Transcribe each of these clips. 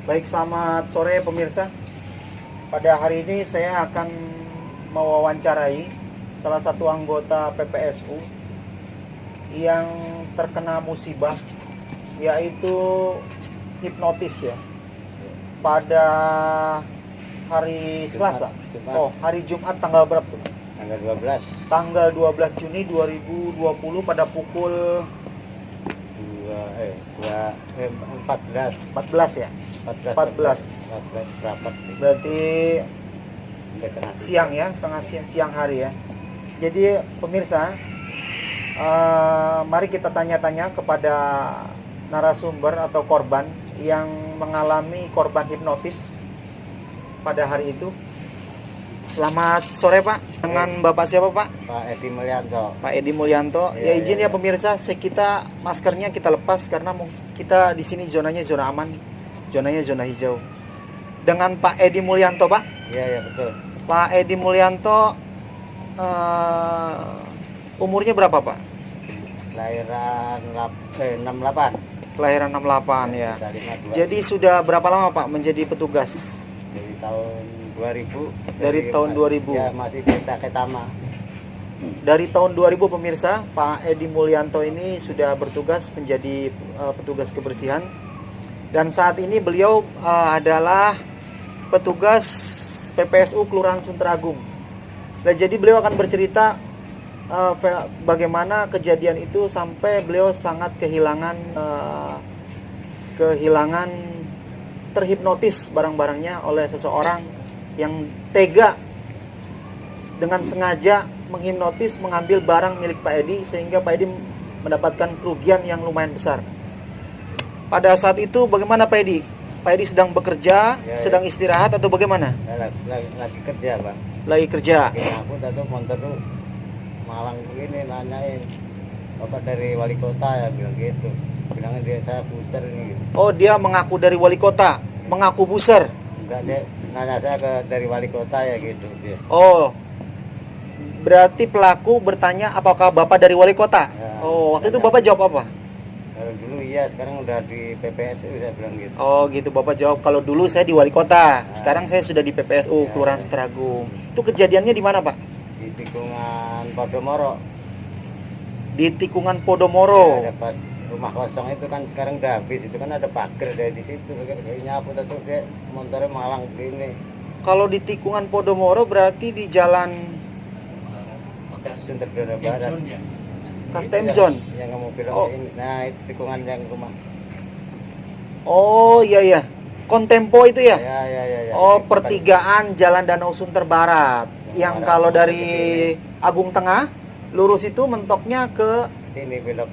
Baik, selamat sore pemirsa. Pada hari ini saya akan mewawancarai salah satu anggota PPSU yang terkena musibah, yaitu hipnotis ya. Pada hari Selasa. Oh, hari Jumat tanggal berapa tuh? Tanggal 12. Tanggal 12 Juni 2020 pada pukul 14 ya. 14 rapat. Berarti siang ya, tengah siang hari ya. Jadi pemirsa, mari kita tanya-tanya kepada narasumber atau korban yang mengalami korban hipnotis pada hari itu. Selamat sore Pak. Dengan Bapak siapa Pak? Pak Edi Mulyanto. Pak Edi Mulyanto. Ya izin ya pemirsa, kita maskernya kita lepas karena kita di sini zonanya zona aman, zonanya zona hijau. Dengan Pak Edi Mulyanto Pak. Iya betul. Pak Edi Mulyanto, umurnya berapa Pak? Kelahiran 68. Kelahiran 68 ya. Jadi sudah berapa lama Pak menjadi petugas? Dari tahun 2000. Dari tahun 2000. Ya masih kita ketama. Dari tahun 2000 pemirsa, Pak Edi Mulyanto ini sudah bertugas menjadi petugas kebersihan. Dan saat ini beliau adalah petugas PPSU Kelurahan Sunter-Agung. Nah, jadi beliau akan bercerita bagaimana kejadian itu sampai beliau sangat kehilangan terhipnotis barang-barangnya oleh seseorang yang tega dengan sengaja menghipnotis mengambil barang milik Pak Edi sehingga Pak Edi mendapatkan kerugian yang lumayan besar. Pada saat itu bagaimana Pak Edi? Pak Edi sedang bekerja, sedang istirahat atau bagaimana? Lagi kerja Bang. Lagi kerja. Aku tadi motor tuh Malang begini nanyain Bapak dari wali kota ya, bilang gitu. Bilangnya dia saya buser ini gitu. Oh, dia mengaku dari wali kota, mengaku buser. Enggak, dia nanya saya dari wali kota ya gitu dia. Oh, berarti pelaku bertanya apakah Bapak dari wali kota? Ya, Oh, waktu itu Bapak jawab apa? Kalau dulu iya, sekarang udah di PPSU saya bilang gitu. Oh gitu, Bapak jawab kalau dulu saya di wali kota, sekarang saya sudah di PPSU Kelurahan Sunter-Agung. Itu kejadiannya di mana Pak? Di tikungan Podomoro. Di tikungan Podomoro. Ya, ada pas rumah kosong itu kan sekarang udah habis, itu kan ada pagar dari di situ. Kayaknya aku tuh dia motornya malang begini. Kalau di tikungan Podomoro berarti di jalan Sunter Barat. Kastemjon. Yang kamu bilang ini. Nah, itu tikungan yang rumah. Oh iya ya. Kontempo itu ya? Ya. Oh, pertigaan Jalan Danau Sunter Barat. Yang kalau dari Agung Tengah lurus itu mentoknya ke sini belok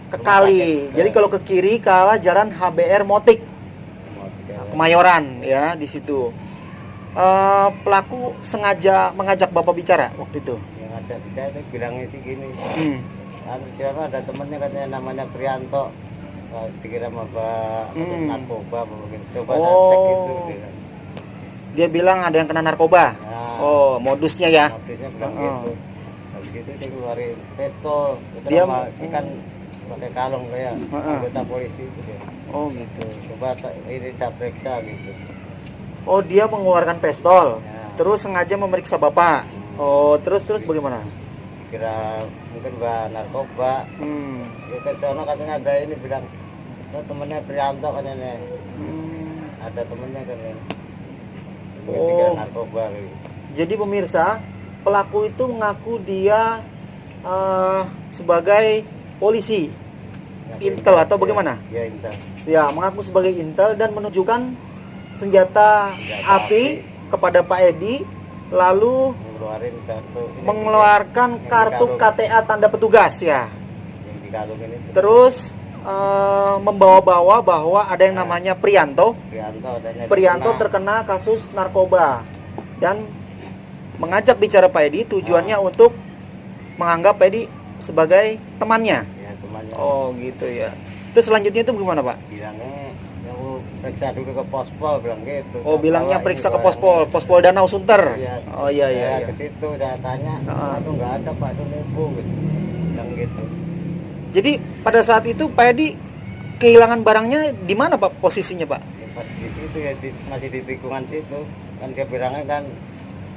ke kali. Jadi kalau ke kiri ke arah Jalan HBR Motik. Kemayoran ya di situ. Pelaku sengaja mengajak Bapak bicara waktu itu. Yang ngajak bicara itu bilangnya sih gini. Siapa ada temennya katanya namanya Prianto. Dikira Bapak narkoba mungkin. Coba cek itu. Dia bilang ada yang kena narkoba. Nah, oh, modusnya ya. Modusnya bilang gitu. Habis itu dia keluarin pistol. Dia kan pakai kalung kayak anggota polisi itu dia. Oh gitu. Coba ini saya periksa gitu. Oh, dia mengeluarkan pistol. Ya. Terus sengaja memeriksa Bapak. Oh, terus bagaimana? Kira mungkin narkoba. Ya ke sono katanya ada ini bilang, oh, temennya Prianto katanya. Ada temennya katanya. Oh, narkoba gitu. Jadi pemirsa, pelaku itu mengaku dia sebagai polisi, intel atau bagaimana? Ya intel. Ya, mengaku sebagai intel dan menunjukkan senjata api kepada Pak Edi, lalu mengeluarkan kartu KTA tanda petugas ya. Yang dikalungin itu. Terus membawa-bawa bahwa ada yang namanya Prianto. Prianto terkena kasus narkoba dan mengajak bicara Pak Edi tujuannya untuk menganggap Pak Edi sebagai temannya. Ya, temannya. Oh gitu ya. Terus selanjutnya itu gimana Pak? Bilangnya periksa dulu ke Pospol bilang gitu. Oh, bilangnya periksa ke Pospol Danau Sunter. Ya, oh iya. Ke situ saya tanya, itu nggak ada Pak, itu nipu gitu. Bilang gitu. Jadi pada saat itu Pak Edi kehilangan barangnya di mana Pak posisinya Pak? pas di situ ya masih di tikungan situ kan dia bilangnya kan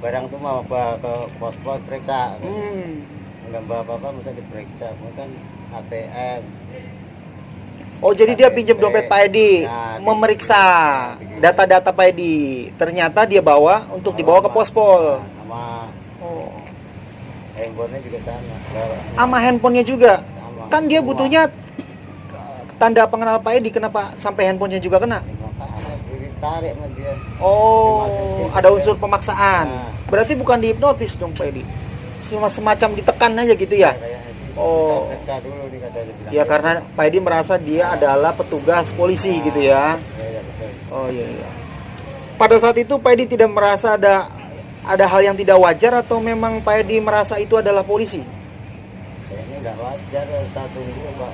barang tuh mau bawa ke pos-pos periksa nggak bawa apa-apa masa diperiksa kan ATM. Oh, jadi dia pinjam dompet Pak Edi, memeriksa data-data Pak Edi. Ternyata dia bawa untuk dibawa ke pospol. Sama handphonenya juga sama. Sama handphonenya juga. Sama. Kan dia butuhnya tanda pengenal Pak Edi, kenapa sampai handphonenya juga kena? Makanya ditarik sama dia. Oh, ada unsur pemaksaan. Berarti bukan dihipnotis dong Pak Edi. Semacam ditekan aja gitu ya. Oh, dulu nih katanya bilang. ya karena Pak Edi merasa dia adalah petugas polisi gitu ya. Iya betul. Oh iya. Pada saat itu Pak Edi tidak merasa ada hal yang tidak wajar atau memang Pak Edi merasa itu adalah polisi? Kayaknya nggak wajar, kita tunggu Pak.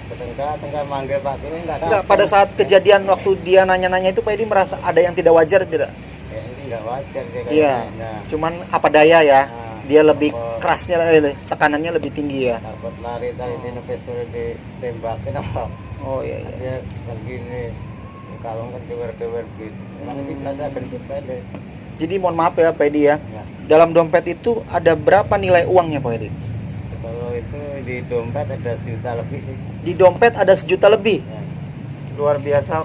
Tengah manggil Pak ini Enggak, pada saat kejadian waktu dia nanya-nanya itu Pak Edi merasa ada yang tidak wajar tidak? Kayaknya nggak wajar kayaknya. Iya. Nah, Cuman apa daya ya? Nah, Dia lebih takut- kerasnya, tekanannya lebih tinggi ya. takut lari dari sini pistol ditembakin apa? Oh iya iya. Dia begini kalau kan kewer-kewer gitu. Mana sih biasa bentuk pendek. Jadi mohon maaf ya Pak Edi ya. Ya. Dalam dompet itu ada berapa nilai uangnya Pak Edi? Kalau itu di dompet ada 1 juta lebih sih. Di dompet ada 1 juta lebih. Ya. Luar biasa.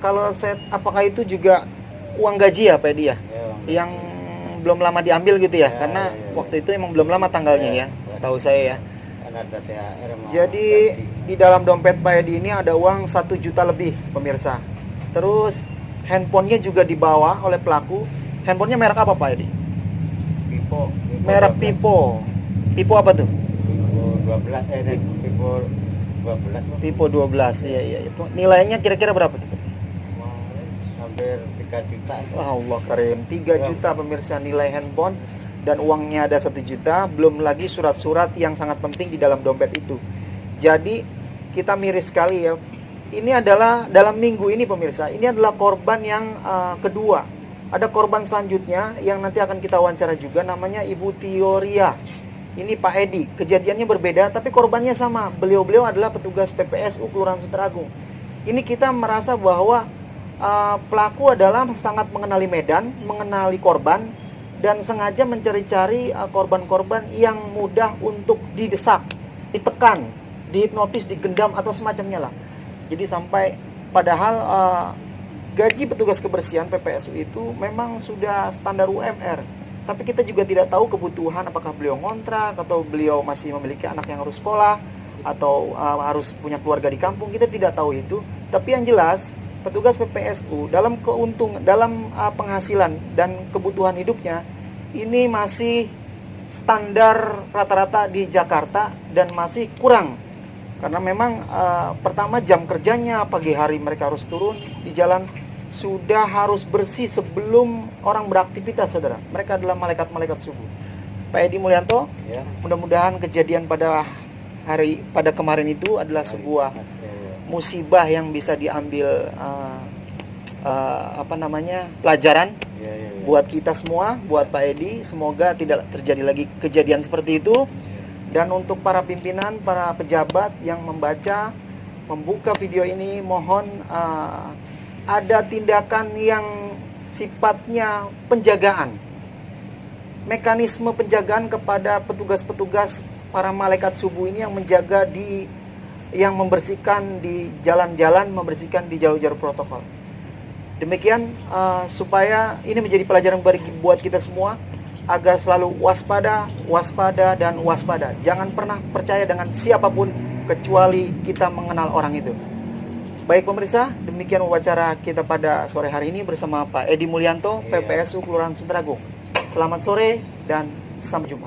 Kalau apakah itu juga uang gaji ya Pak Edi ya? Ya, Yang belum lama diambil gitu ya? Ya, Karena ya, ya. waktu itu emang belum lama tanggalnya ya, Ya. setahu saya ya. kan ada THR sama Jadi gaji. di dalam dompet Pak Edi ini ada uang 1 juta lebih pemirsa. Terus handphonenya juga dibawa oleh pelaku. Handphonenya merek apa Pak Edi? Pipo, Merek 12. Pipo. Pipo apa tuh? Pipo 12 Pipo 12 Bang. Pipo 12. Iya iya. Nilainya kira-kira berapa tuh? Kemarin hampir 3 juta. Wah, Allah karim. 3 juta pemirsa nilai handphone dan uangnya ada 1 juta, belum lagi surat-surat yang sangat penting di dalam dompet itu. Jadi kita miris sekali ya. Ini adalah dalam minggu ini pemirsa, ini adalah korban yang kedua. Ada korban selanjutnya yang nanti akan kita wawancara juga, namanya Ibu Tioria. Ini Pak Edi, kejadiannya berbeda tapi korbannya sama. Beliau adalah petugas PPSU Kelurahan Sunteragung. Ini kita merasa bahwa pelaku adalah sangat mengenali medan, mengenali korban, dan sengaja mencari-cari korban-korban yang mudah untuk didesak, ditekan, dihipnotis, digendam atau semacamnya lah. Jadi sampai padahal gaji petugas kebersihan PPSU itu memang sudah standar UMR. Tapi kita juga tidak tahu kebutuhan, apakah beliau ngontrak atau beliau masih memiliki anak yang harus sekolah atau harus punya keluarga di kampung. Kita tidak tahu itu. Tapi yang jelas petugas PPSU dalam penghasilan dan kebutuhan hidupnya ini masih standar rata-rata di Jakarta dan masih kurang. Karena memang pertama jam kerjanya pagi hari mereka harus turun di jalan, sudah harus bersih sebelum orang beraktivitas saudara. Mereka adalah malaikat-malaikat subuh. Pak Edi Mulyanto, Ya. mudah-mudahan kejadian pada kemarin itu adalah sebuah musibah yang bisa diambil pelajaran buat kita semua, buat Pak Edi. Semoga tidak terjadi lagi kejadian seperti itu. Dan untuk para pimpinan, para pejabat yang membuka video ini, mohon ada tindakan yang sifatnya penjagaan, mekanisme penjagaan kepada petugas-petugas para malaikat subuh ini yang menjaga yang membersihkan di jalan-jalan, membersihkan di jalur-jalur protokol. Demikian supaya ini menjadi pelajaran buat kita semua agar selalu waspada, dan waspada. Jangan pernah percaya dengan siapapun kecuali kita mengenal orang itu. Baik pemirsa, demikian wawancara kita pada sore hari ini bersama Pak Edi Mulyanto, PPSU Kelurahan Sunteragung. Selamat sore dan sampai jumpa.